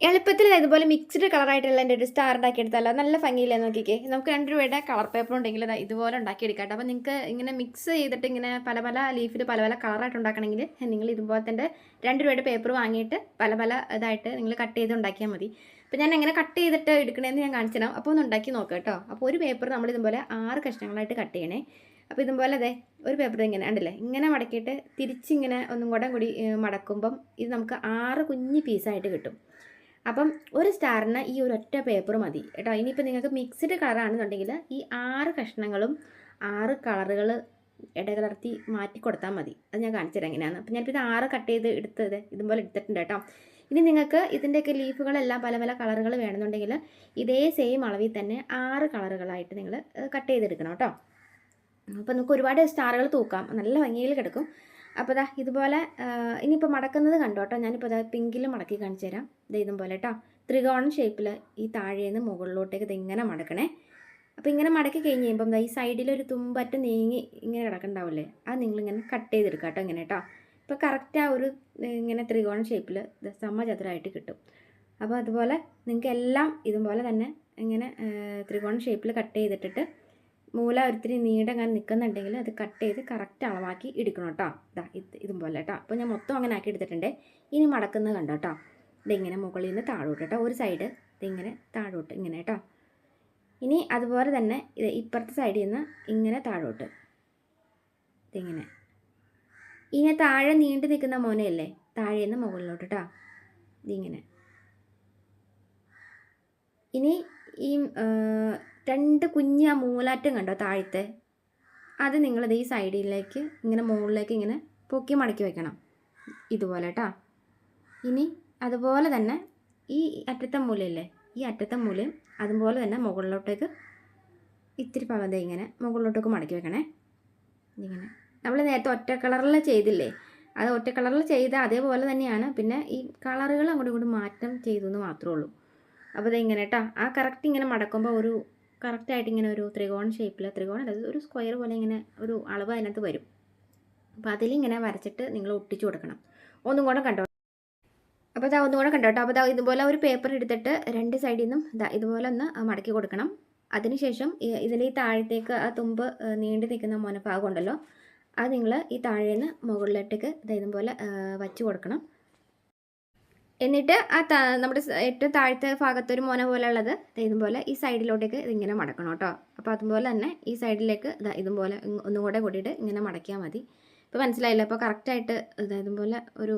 എളുപ്പത്തിൽ ഇതുപോലെ മിക്സ്ഡ് കളറായിട്ടുള്ള എൻ്റെ ഒരു സ്റ്റാർ ഉണ്ടാക്കിയെടുത്താലോ, നല്ല ഭംഗിയില്ലേ നോക്കിക്കേ. നമുക്ക് 2 രൂപയുടെ കളർ പേപ്പർ ഉണ്ടെങ്കിൽ ഇതുപോലെ ഉണ്ടാക്കിയെടുക്കാം കേട്ടോ. അപ്പോൾ നിങ്ങൾക്ക് ഇങ്ങനെ മിക്സ് ചെയ്തിട്ട് ഇങ്ങനെ പല പല ലീഫിൽ പല പല കളറായിട്ട് ഉണ്ടാക്കണമെങ്കിൽ നിങ്ങൾ ഇതുപോലെ തന്നെ 2 രൂപയുടെ പേപ്പർ വാങ്ങിയിട്ട് പല പല ഇതായിട്ട് നിങ്ങൾ കട്ട് ചെയ്ത് ഉണ്ടാക്കിയാൽ മതി. അപ്പോൾ ഞാൻ എങ്ങനെ കട്ട് ചെയ്തിട്ട് എടുക്കണമെന്ന് ഞാൻ കാണിച്ചു തരാം. അപ്പോൾ ഒന്ന് ഉണ്ടാക്കി നോക്കാം കേട്ടോ. അപ്പോൾ ഒരു പേപ്പർ നമ്മൾ ഇതുപോലെ 6 കഷ്ണങ്ങളായിട്ട് കട്ട് ചെയ്യണേ. അപ്പോൾ ഇതുപോലെ അതെ ഒരു പേപ്പർ ഇങ്ങനെ ഉണ്ടല്ലേ, ഇങ്ങനെ മടക്കിയിട്ട് തിരിച്ചിങ്ങനെ ഒന്നും കൂടി മടക്കുമ്പം ഇത് നമുക്ക് 6 കുഞ്ഞ് പീസായിട്ട് കിട്ടും. അപ്പം ഒരു സ്റ്റാറിന് ഈ ഒരു ഒറ്റ പേപ്പർ മതി കേട്ടോ. ഇനിയിപ്പോൾ നിങ്ങൾക്ക് മിക്സ്ഡ് കളറാണെന്നുണ്ടെങ്കിൽ ഈ 6 കഷ്ണങ്ങളും 6 കളറുകൾ ഇടകലർത്തി മാറ്റി കൊടുത്താൽ മതി. അത് ഞാൻ കാണിച്ചു തരാം എങ്ങനെയാണ്. അപ്പോൾ ഞാനിപ്പോൾ ഇത് 6 കട്ട് ചെയ്ത് എടുത്തത് ഇതുപോലെ എടുത്തിട്ടുണ്ട് കേട്ടോ. ഇനി നിങ്ങൾക്ക് ഇതിൻ്റെയൊക്കെ ലീഫുകളെല്ലാം പല പല കളറുകൾ വേണമെന്നുണ്ടെങ്കിൽ ഇതേ സെയിം അളവിൽ തന്നെ 6 കളറുകളായിട്ട് നിങ്ങൾ കട്ട് ചെയ്തെടുക്കണം കേട്ടോ. അപ്പോൾ നമുക്ക് ഒരുപാട് സ്റ്റാറുകൾ തൂക്കാം, നല്ല ഭംഗിയിൽ കിടക്കും. അപ്പോൾ ഇതാ ഇതുപോലെ ഇനിയിപ്പോൾ മടക്കുന്നത് കണ്ടോ കേട്ടോ. ഞാനിപ്പോൾ ഇതാ പിങ്കിൽ മടക്കി കാണിച്ചു തരാം. ഇത് ഇതുപോലെ കേട്ടോ, ത്രികോണം ഷേപ്പിൽ ഈ താഴേന്ന് മുകളിലോട്ടേക്ക് ഇതിങ്ങനെ മടക്കണേ. അപ്പോൾ ഇങ്ങനെ മടക്കി കഴിഞ്ഞ് കഴിയുമ്പം ഈ സൈഡിലൊരു തുമ്പറ്റ് നീങ്ങി ഇങ്ങനെ കിടക്കണ്ടാവില്ലേ, അത് നിങ്ങളിങ്ങനെ കട്ട് ചെയ്തെടുക്കുക കേട്ടോ ഇങ്ങനെ കേട്ടോ. ഇപ്പോൾ കറക്റ്റ് ആ ഒരു ഇങ്ങനെ ത്രികോണം ഷേപ്പിൽ സമചതുരമായിട്ട് കിട്ടും. അപ്പോൾ അതുപോലെ നിങ്ങൾക്ക് എല്ലാം ഇതുപോലെ തന്നെ ഇങ്ങനെ ത്രികോണം ഷേപ്പിൽ കട്ട് ചെയ്തിട്ടിട്ട് മൂല ഒരിത്തിരി നീണ്ടങ്ങനെ നിൽക്കുന്നുണ്ടെങ്കിൽ അത് കട്ട് ചെയ്ത് കറക്റ്റ് അളവാക്കി എടുക്കണം കേട്ടോ. ഇതുപോലെ കേട്ടോ. അപ്പോൾ ഞാൻ മൊത്തം അങ്ങനെ ആക്കി എടുത്തിട്ടുണ്ട്. ഇനി മടക്കുന്നത് കണ്ടോ കേട്ടോ. ഇതിങ്ങനെ മുകളിൽ നിന്ന് താഴോട്ട് കേട്ടോ, ഒരു സൈഡ് ഇതിങ്ങനെ താഴോട്ട് ഇങ്ങനെ കേട്ടോ. ഇനി അതുപോലെ തന്നെ ഇത് ഇപ്പുറത്തെ സൈഡിൽ നിന്ന് ഇങ്ങനെ താഴോട്ട് ഇതിങ്ങനെ. ഇനി താഴെ നീണ്ടു നിൽക്കുന്ന മോനയല്ലേ, താഴെ നിന്ന് മുകളിലോട്ട് കേട്ടോ, ഇതിങ്ങനെ. ഇനി ഈ 2 കുഞ്ഞ് ആ മൂലാറ്റം കണ്ടോ താഴത്തെ, അത് നിങ്ങളിത് ഈ സൈഡിലേക്ക് ഇങ്ങനെ മുകളിലേക്ക് ഇങ്ങനെ പൊക്കി മടക്കി വെക്കണം ഇതുപോലെ കേട്ടോ. ഇനി അതുപോലെ തന്നെ ഈ അറ്റത്തെ മൂലയില്ലേ, ഈ അറ്റത്തെ മൂലയും അതുപോലെ തന്നെ മുകളിലോട്ടേക്ക് ഇത്തിരി പകത ഇങ്ങനെ മുകളിലോട്ടേക്ക് മടക്കി വെക്കണേ. ഇങ്ങനെ നമ്മൾ നേരത്തെ ഒറ്റ കളറിൽ ചെയ്തില്ലേ, അത് ഒറ്റ കളറിൽ ചെയ്ത അതേപോലെ തന്നെയാണ്. പിന്നെ ഈ കളറുകൾ അങ്ങോട്ടും മാറ്റം ചെയ്തു എന്ന് മാത്രമേ ഉള്ളൂ. അപ്പോൾ ഇതിങ്ങനെ കേട്ടോ, ആ കറക്റ്റ് ഇങ്ങനെ മടക്കുമ്പോൾ ഒരു കറക്റ്റായിട്ട് ഇങ്ങനെ ഒരു ത്രികോണ ഷേപ്പിൽ, ത്രികോണം അതായത് ഒരു സ്ക്വയർ പോലെ ഇങ്ങനെ ഒരു അളവ് അതിനകത്ത് വരും. അപ്പോൾ അതിലിങ്ങനെ വരച്ചിട്ട് നിങ്ങൾ ഒട്ടിച്ചു കൊടുക്കണം. ഒന്നും കൂടെ കണ്ടോ. അപ്പോൾ ഇതാ ഒന്നും കൂടെ കണ്ടോ കേട്ടോ. അപ്പോൾ ഇതാ ഇതുപോലെ ഒരു പേപ്പർ എടുത്തിട്ട് 2 സൈഡിൽ നിന്നും ഇതുപോലെ ഒന്ന് മടക്കി കൊടുക്കണം. അതിനുശേഷം ഇതിൽ ഈ താഴത്തേക്ക് ആ തുമ്പ് നീണ്ടു നിൽക്കുന്ന മോനഭാഗം ഉണ്ടല്ലോ, അത് നിങ്ങൾ ഈ താഴേന്ന് മുകളിലോട്ടേക്ക് ഇതുപോലെ വച്ച് കൊടുക്കണം. എന്നിട്ട് ആ നമ്മുടെ ഏറ്റവും താഴത്തെ ഭാഗത്തൊരു മോന പോലെ ഉള്ളത് ഇതുപോലെ ഈ സൈഡിലോട്ടേക്ക് ഇതിങ്ങനെ മടക്കണം കേട്ടോ. അപ്പോൾ അതുപോലെ തന്നെ ഈ സൈഡിലേക്ക് ഇതുപോലെ ഒന്നും കൂടെ കൂട്ടിയിട്ട് ഇങ്ങനെ മടക്കിയാൽ മതി. ഇപ്പോൾ മനസ്സിലായില്ല. അപ്പോൾ കറക്റ്റായിട്ട് ഇതുപോലെ ഒരു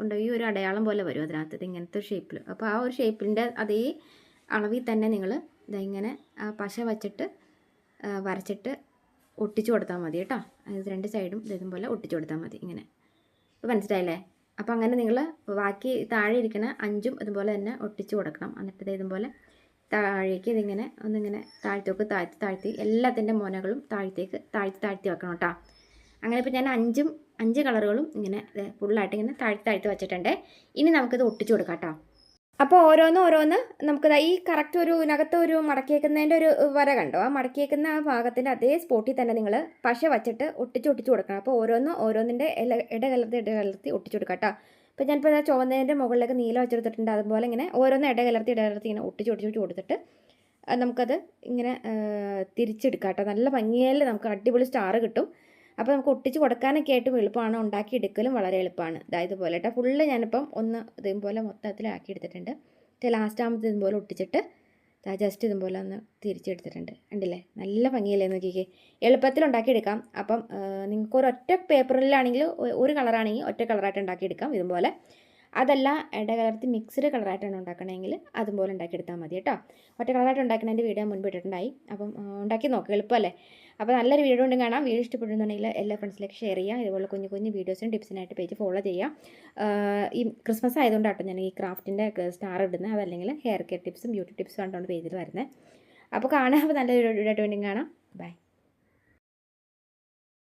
ഉണ്ട്, ഈ ഒരു അടയാളം പോലെ വരും അതിനകത്ത്, ഇങ്ങനത്തെ ഒരു ഷേപ്പിൽ. അപ്പോൾ ആ ഒരു ഷേപ്പിൻ്റെ അതേ അളവിൽ തന്നെ നിങ്ങൾ ഇങ്ങനെ ആ പശ വച്ചിട്ട് വരച്ചിട്ട് ഒട്ടിച്ചു കൊടുത്താൽ മതി കേട്ടോ. അത് 2 സൈഡും ഇതുപോലെ ഒട്ടിച്ചു കൊടുത്താൽ മതി ഇങ്ങനെ. ഇപ്പോൾ മനസ്സിലായില്ലേ. അപ്പോൾ അങ്ങനെ നിങ്ങൾ ബാക്കി താഴെ ഇരിക്കുന്ന 5ഉം ഇതുപോലെ തന്നെ ഒട്ടിച്ച് കൊടുക്കണം. എന്നിട്ട് ഇതുപോലെ താഴേക്ക് ഇതിങ്ങനെ ഒന്നിങ്ങനെ താഴ്ത്തേക്ക് താഴ്ത്തി എല്ലാത്തിൻ്റെ മോനകളും താഴ്ത്തി വെക്കണം കേട്ടോ. അങ്ങനെ ഇപ്പോൾ ഞാൻ 5 കളറുകളും ഇങ്ങനെ ഫുള്ളായിട്ട് ഇങ്ങനെ താഴ്ത്തി വെച്ചിട്ടുണ്ട്. ഇനി നമുക്കിത് ഒട്ടിച്ച് കൊടുക്കാം കേട്ടോ. അപ്പോൾ ഓരോന്ന് നമുക്കിത് ഈ കറക്റ്റ് ഒരു ഇതിനകത്ത് ഒരു മടക്കിയേക്കുന്നതിൻ്റെ ഒരു വര കണ്ടോ, ആ മടക്കിയേക്കുന്ന ആ ഭാഗത്തിൻ്റെ അതേ സ്പോട്ടിൽ തന്നെ നിങ്ങൾ പശ വച്ചിട്ട് ഒട്ടിച്ച് കൊടുക്കണം. അപ്പോൾ ഓരോന്നിൻ്റെ ഇടകലർത്തി ഒട്ടിച്ചു കൊടുക്കാം കേട്ടോ. അപ്പോൾ ഞാനിപ്പോൾ ചുവന്നതിൻ്റെ മുകളിലേക്ക് നീല വെച്ചെടുത്തിട്ടുണ്ട്. അതുപോലെ ഇങ്ങനെ ഓരോന്ന് ഇടകലർത്തി ഇങ്ങനെ ഒട്ടിച്ച് കൊടുത്തിട്ട് നമുക്കത് ഇങ്ങനെ തിരിച്ചെടുക്കാം കേട്ടോ. നല്ല ഭംഗിയിൽ നമുക്ക് അടിപൊളി സ്റ്റാർ കിട്ടും. അപ്പോൾ നമുക്ക് ഒട്ടിച്ച് കൊടുക്കാനൊക്കെ ആയിട്ടും എളുപ്പമാണ്, ഉണ്ടാക്കി എടുക്കലും വളരെ എളുപ്പമാണ്. ഇതുപോലെ കേട്ടോ. ഫുള്ള് ഞാനിപ്പം ഒന്ന് ഇതുപോലെ മൊത്തത്തിലാക്കി എടുത്തിട്ടുണ്ട്. ലാസ്റ്റ് ആകുമ്പോൾ ഇതുപോലെ ഒട്ടിച്ചിട്ട് ജസ്റ്റ് ഇതുപോലെ ഒന്ന് തിരിച്ചെടുത്തിട്ടുണ്ട്. ഉണ്ടല്ലേ, നല്ല ഭംഗിയല്ലേ നോക്കിക്കേ. എളുപ്പത്തിൽ ഉണ്ടാക്കിയെടുക്കാം. അപ്പം നിങ്ങൾക്ക് ഒരൊറ്റ പേപ്പറിലാണെങ്കിൽ ഒരു കളറാണെങ്കിൽ ഒറ്റ കളറായിട്ട് ഉണ്ടാക്കിയെടുക്കാം ഇതുപോലെ. അതല്ല ഇടകലർത്തി മിക്സ്ഡ് കളറായിട്ടാണ് ഉണ്ടാക്കണമെങ്കിൽ അതുപോലെ ഉണ്ടാക്കിയെടുത്താൽ മതി കേട്ടോ. ഒറ്റ കളറായിട്ട് ഉണ്ടാക്കുന്നതിൻ്റെ വീഡിയോ മുൻപ് ഇട്ടിട്ടുണ്ടായി. അപ്പം ഉണ്ടാക്കി നോക്കുക, എളുപ്പമല്ലേ. അപ്പോൾ നല്ലൊരു വീഡിയോ കൊണ്ട് കാണാം. വീഡിയോ ഇഷ്ടപ്പെടുന്നുണ്ടെങ്കിൽ എല്ലാ ഫ്രണ്ട്സിലേക്ക് ഷെയർ ചെയ്യുക. ഇതുപോലെ കുഞ്ഞു വീഡിയോസിനും ടിപ്സിനായിട്ട് പേജ് ഫോളോ ചെയ്യുക. ഈ ക്രിസ്മസ് ആയതുകൊണ്ടാട്ടോ ഞാൻ ഈ ക്രാഫ്റ്റിൻ്റെ സ്റ്റാർ ഇടുന്നത്, അതല്ലെങ്കിൽ ഹെയർ കെയർ ടിപ്സും ബ്യൂട്ടി ടിപ്സും കണ്ടുകൊണ്ട് പേജിൽ വരുന്നത്. അപ്പോൾ കാണാം. അപ്പോൾ നല്ലൊരു വീഡിയോ ആയിട്ട് വേണ്ടി കാണാം. ബൈ.